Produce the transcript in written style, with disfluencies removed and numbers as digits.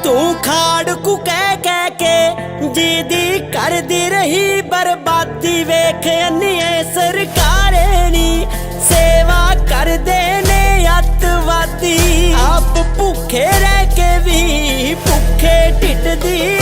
तू खाड़कू कह के जीदी कर दी रही बर्बादी। वेख अन्निए सरकारे नी सेवा कर देने अतवादी। आप भूखे रह के भी भूखे ढिड दी